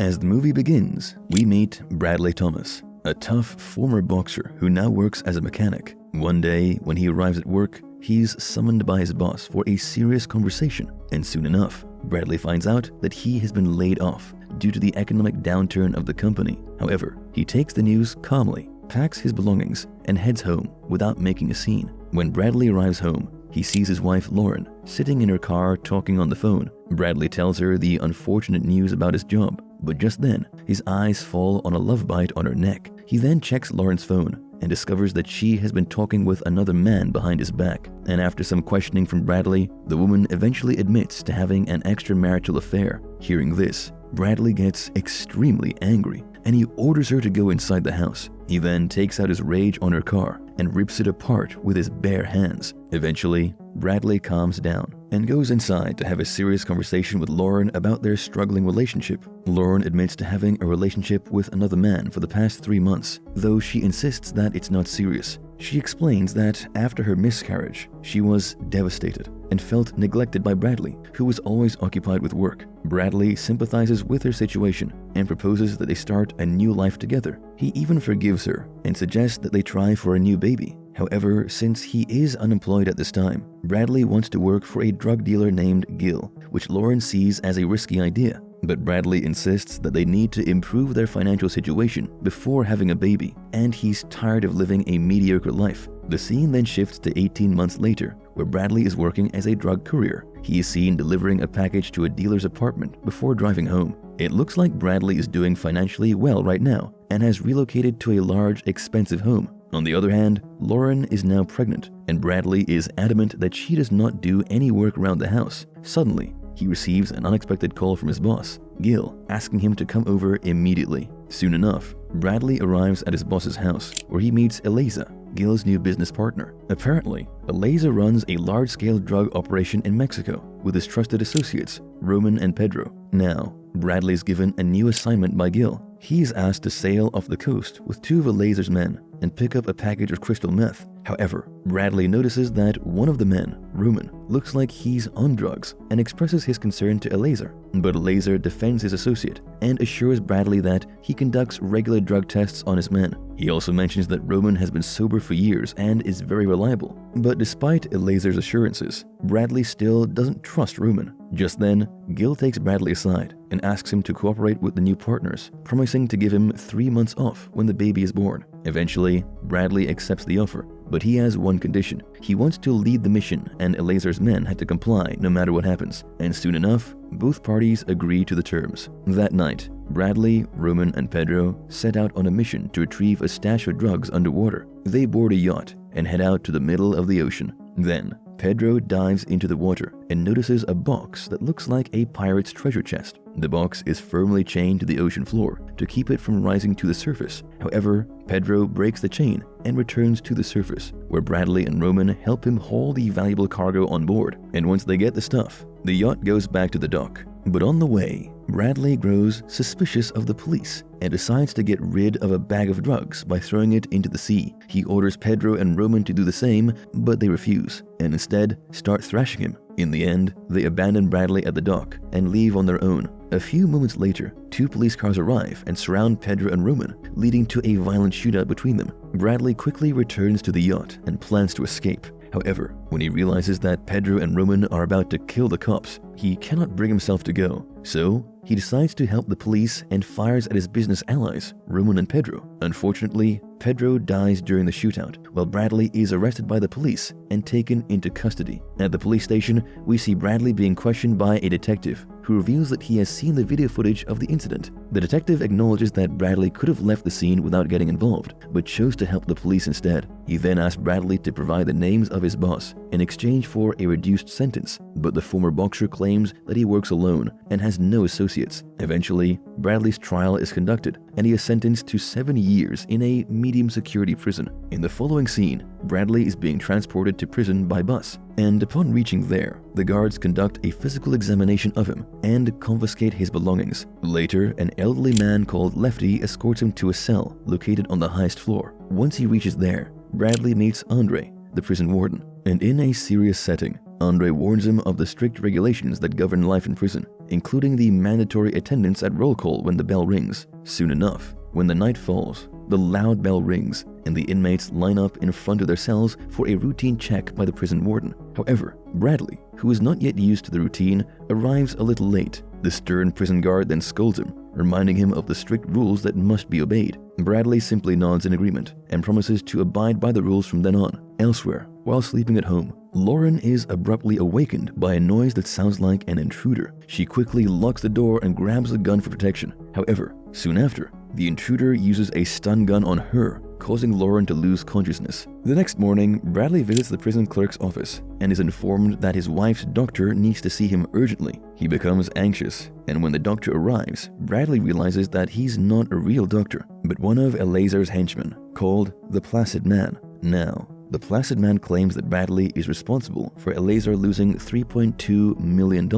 As the movie begins, we meet Bradley Thomas, a tough former boxer who now works as a mechanic. One day, when he arrives at work, he's summoned by his boss for a serious conversation, and soon enough, Bradley finds out that he has been laid off due to the economic downturn of the company. However, he takes the news calmly, packs his belongings, and heads home without making a scene. When Bradley arrives home, he sees his wife Lauren sitting in her car talking on the phone. Bradley tells her the unfortunate news about his job, but just then, his eyes fall on a love bite on her neck. He then checks Lauren's phone and discovers that she has been talking with another man behind his back. And after some questioning from Bradley, the woman eventually admits to having an extramarital affair. Hearing this, Bradley gets extremely angry and he orders her to go inside the house. He then takes out his rage on her car and rips it apart with his bare hands. Eventually, Bradley calms down and goes inside to have a serious conversation with Lauren about their struggling relationship. Lauren admits to having a relationship with another man for the past 3 months, though she insists that it's not serious. She explains that after her miscarriage, she was devastated and felt neglected by Bradley, who was always occupied with work. Bradley sympathizes with her situation and proposes that they start a new life together. He even forgives her and suggests that they try for a new baby. However, since he is unemployed at this time, Bradley wants to work for a drug dealer named Gil, which Lauren sees as a risky idea. But Bradley insists that they need to improve their financial situation before having a baby, and he's tired of living a mediocre life. The scene then shifts to 18 months later, where Bradley is working as a drug courier. He is seen delivering a package to a dealer's apartment before driving home. It looks like Bradley is doing financially well right now and has relocated to a large, expensive home. On the other hand, Lauren is now pregnant, and Bradley is adamant that she does not do any work around the house. Suddenly, he receives an unexpected call from his boss, Gil, asking him to come over immediately. Soon enough, Bradley arrives at his boss's house, where he meets Eliza, Gil's new business partner. Apparently, Eliza runs a large-scale drug operation in Mexico with his trusted associates, Roman and Pedro. Now, Bradley is given a new assignment by Gil. He is asked to sail off the coast with 2 of Eliza's men and pick up a package of crystal meth. However, Bradley notices that one of the men, Roman, looks like he's on drugs and expresses his concern to Eliza. But Eliza defends his associate and assures Bradley that he conducts regular drug tests on his men. He also mentions that Roman has been sober for years and is very reliable. But despite Eliza's assurances, Bradley still doesn't trust Roman. Just then, Gil takes Bradley aside and asks him to cooperate with the new partners, promising to give him 3 months off when the baby is born. Eventually, Bradley accepts the offer, but he has one condition. He wants to lead the mission, and Eliza's men had to comply no matter what happens. And soon enough, both parties agree to the terms. That night, Bradley, Roman, and Pedro set out on a mission to retrieve a stash of drugs underwater. They board a yacht and head out to the middle of the ocean. Then, Pedro dives into the water and notices a box that looks like a pirate's treasure chest. The box is firmly chained to the ocean floor to keep it from rising to the surface. However, Pedro breaks the chain and returns to the surface, where Bradley and Roman help him haul the valuable cargo on board. And once they get the stuff, the yacht goes back to the dock. But on the way, Bradley grows suspicious of the police and decides to get rid of a bag of drugs by throwing it into the sea. He orders Pedro and Roman to do the same, but they refuse and instead start thrashing him. In the end, they abandon Bradley at the dock and leave on their own. A few moments later, 2 police cars arrive and surround Pedro and Roman, leading to a violent shootout between them. Bradley quickly returns to the yacht and plans to escape. However, when he realizes that Pedro and Roman are about to kill the cops, he cannot bring himself to go. So, he decides to help the police and fires at his business allies, Roman and Pedro. Unfortunately, Pedro dies during the shootout, while Bradley is arrested by the police and taken into custody. At the police station, we see Bradley being questioned by a detective, who reveals that he has seen the video footage of the incident. The detective acknowledges that Bradley could have left the scene without getting involved, but chose to help the police instead. He then asked Bradley to provide the names of his boss in exchange for a reduced sentence, but the former boxer claims that he works alone and has no associates. Eventually, Bradley's trial is conducted, and he is sentenced to 7 years in a medium security prison. In the following scene, Bradley is being transported to prison by bus, and upon reaching there, the guards conduct a physical examination of him and confiscate his belongings. Later, an elderly man called Lefty escorts him to a cell located on the highest floor. Once he reaches there, Bradley meets Andre, the prison warden, and in a serious setting, Andre warns him of the strict regulations that govern life in prison, including the mandatory attendance at roll call when the bell rings. Soon enough, when the night falls, the loud bell rings and the inmates line up in front of their cells for a routine check by the prison warden. However, Bradley, who is not yet used to the routine, arrives a little late. The stern prison guard then scolds him, reminding him of the strict rules that must be obeyed. Bradley simply nods in agreement and promises to abide by the rules from then on. Elsewhere, while sleeping at home, Lauren is abruptly awakened by a noise that sounds like an intruder. She quickly locks the door and grabs the gun for protection. However, soon after, the intruder uses a stun gun on her, causing Lauren to lose consciousness. The next morning, Bradley visits the prison clerk's office and is informed that his wife's doctor needs to see him urgently. He becomes anxious, and when the doctor arrives, Bradley realizes that he's not a real doctor, but one of Eleazar's henchmen, called the Placid Man. Now, the Placid Man claims that Bradley is responsible for Eleazar losing $3.2 million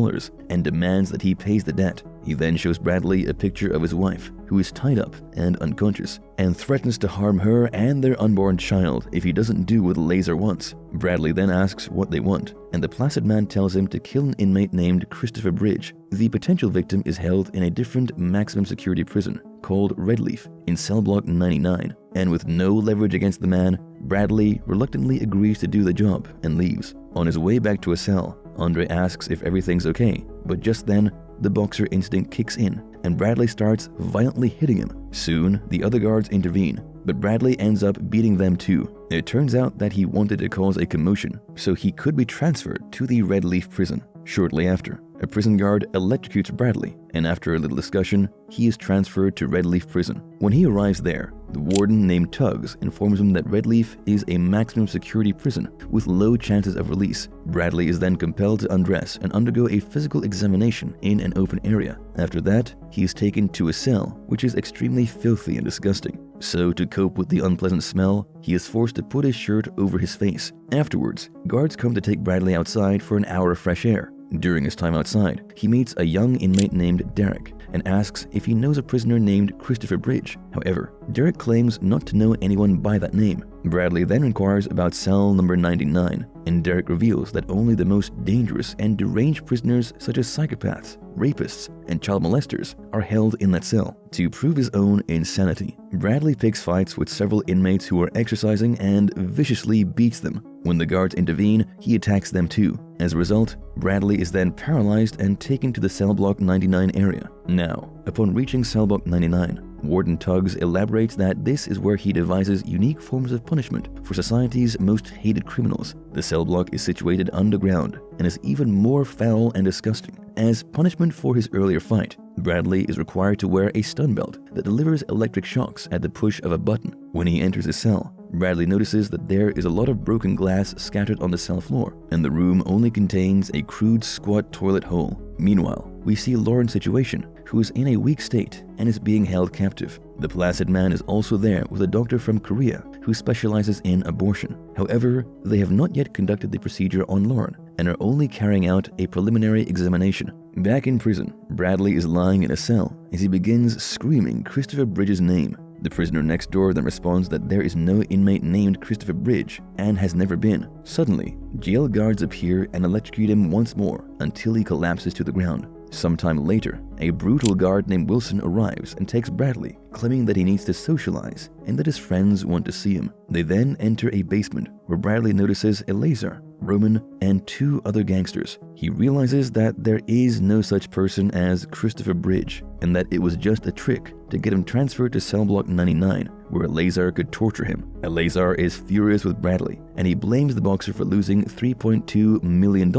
and demands that he pays the debt. He then shows Bradley a picture of his wife, who is tied up and unconscious, and threatens to harm her and their unborn child if he doesn't do what Eleazar wants. Bradley then asks what they want, and the Placid Man tells him to kill an inmate named Christopher Bridge. The potential victim is held in a different maximum security prison called Redleaf in cell block 99, and with no leverage against the man, Bradley reluctantly agrees to do the job and leaves. On his way back to a cell, Andre asks if everything's okay, but just then, the boxer instinct kicks in, and Bradley starts violently hitting him. Soon, the other guards intervene, but Bradley ends up beating them too. It turns out that he wanted to cause a commotion, so he could be transferred to the Redleaf prison. Shortly after, a prison guard electrocutes Bradley, and after a little discussion, he is transferred to Redleaf prison. When he arrives there, the warden named Tuggs informs him that Redleaf is a maximum security prison with low chances of release. Bradley is then compelled to undress and undergo a physical examination in an open area. After that, he is taken to a cell, which is extremely filthy and disgusting. So, to cope with the unpleasant smell, he is forced to put his shirt over his face. Afterwards, guards come to take Bradley outside for an hour of fresh air. During his time outside, he meets a young inmate named Derek and asks if he knows a prisoner named Christopher Bridge. However, Derek claims not to know anyone by that name. Bradley then inquires about cell number 99, and Derek reveals that only the most dangerous and deranged prisoners such as psychopaths, rapists, and child molesters are held in that cell. To prove his own insanity, Bradley picks fights with several inmates who are exercising and viciously beats them. When the guards intervene, he attacks them too. As a result, Bradley is then paralyzed and taken to the cell block 99 area. Now, upon reaching cell block 99, Warden Tuggs elaborates that this is where he devises unique forms of punishment for society's most hated criminals. The cell block is situated underground and is even more foul and disgusting. As punishment for his earlier fight, Bradley is required to wear a stun belt that delivers electric shocks at the push of a button. When he enters his cell, Bradley notices that there is a lot of broken glass scattered on the cell floor, and the room only contains a crude squat toilet hole. Meanwhile, we see Lauren's situation, who is in a weak state and is being held captive. The Placid Man is also there with a doctor from Korea who specializes in abortion. However, they have not yet conducted the procedure on Lauren and are only carrying out a preliminary examination. Back in prison, Bradley is lying in a cell as he begins screaming Christopher Bridge's name. The prisoner next door then responds that there is no inmate named Christopher Bridge and has never been. Suddenly, jail guards appear and electrocute him once more until he collapses to the ground. Sometime later, a brutal guard named Wilson arrives and takes Bradley, claiming that he needs to socialize and that his friends want to see him. They then enter a basement where Bradley notices Eleazar, Roman, and two other gangsters. He realizes that there is no such person as Christopher Bridge and that it was just a trick to get him transferred to cell block 99, where Eleazar could torture him. Eleazar is furious with Bradley, and he blames the boxer for losing $3.2 million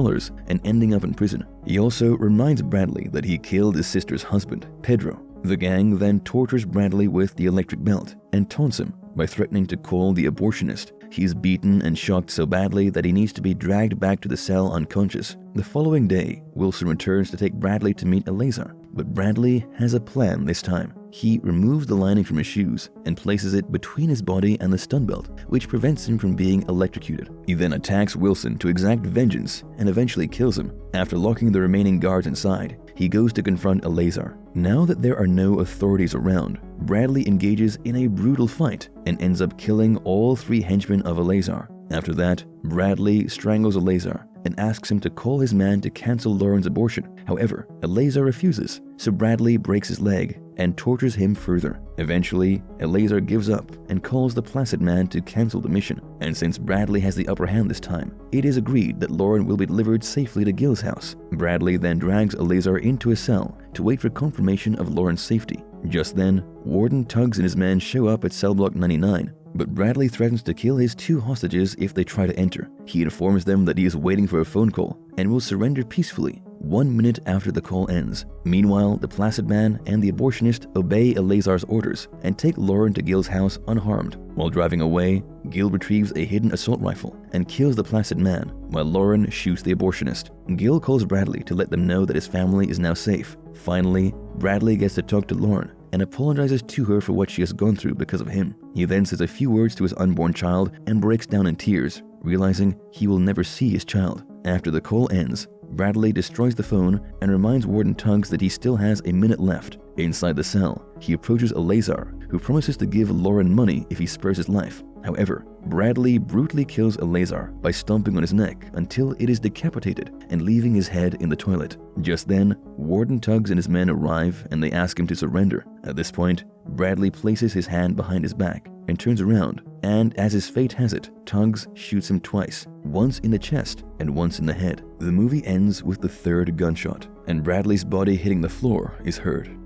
and ending up in prison. He also reminds Bradley that he killed his sister's husband, Pedro. The gang then tortures Bradley with the electric belt and taunts him by threatening to call the abortionist. He is beaten and shocked so badly that he needs to be dragged back to the cell unconscious. The following day, Wilson returns to take Bradley to meet Eleazar, but Bradley has a plan this time. He removes the lining from his shoes and places it between his body and the stun belt, which prevents him from being electrocuted. He then attacks Wilson to exact vengeance and eventually kills him. After locking the remaining guards inside, he goes to confront Eleazar. Now that there are no authorities around, Bradley engages in a brutal fight and ends up killing all three henchmen of Eleazar. After that, Bradley strangles Eleazar and asks him to call his man to cancel Lauren's abortion. However, Eleazar refuses, so Bradley breaks his leg and tortures him further. Eventually, Eleazar gives up and calls the Placid Man to cancel the mission, and since Bradley has the upper hand this time, it is agreed that Lauren will be delivered safely to Gil's house. Bradley then drags Eleazar into a cell to wait for confirmation of Lauren's safety. Just then, Warden Tuggs and his men show up at cell block 99, but Bradley threatens to kill his 2 hostages if they try to enter. He informs them that he is waiting for a phone call and will surrender peacefully 1 minute after the call ends. Meanwhile, the Placid Man and the abortionist obey Eleazar's orders and take Lauren to Gil's house unharmed. While driving away, Gil retrieves a hidden assault rifle and kills the Placid Man, while Lauren shoots the abortionist. Gil calls Bradley to let them know that his family is now safe. Finally, Bradley gets to talk to Lauren and apologizes to her for what she has gone through because of him. He then says a few words to his unborn child and breaks down in tears, realizing he will never see his child. After the call ends, Bradley destroys the phone and reminds Warden Tuggs that he still has a minute left. Inside the cell, he approaches Eleazar, who promises to give Lauren money if he spares his life. However, Bradley brutally kills Eleazar by stomping on his neck until it is decapitated and leaving his head in the toilet. Just then, Warden Tuggs and his men arrive and they ask him to surrender. At this point, Bradley places his hand behind his back and turns around, and as his fate has it, Tuggs shoots him twice, once in the chest and once in the head. The movie ends with the 3rd gunshot, and Bradley's body hitting the floor is heard.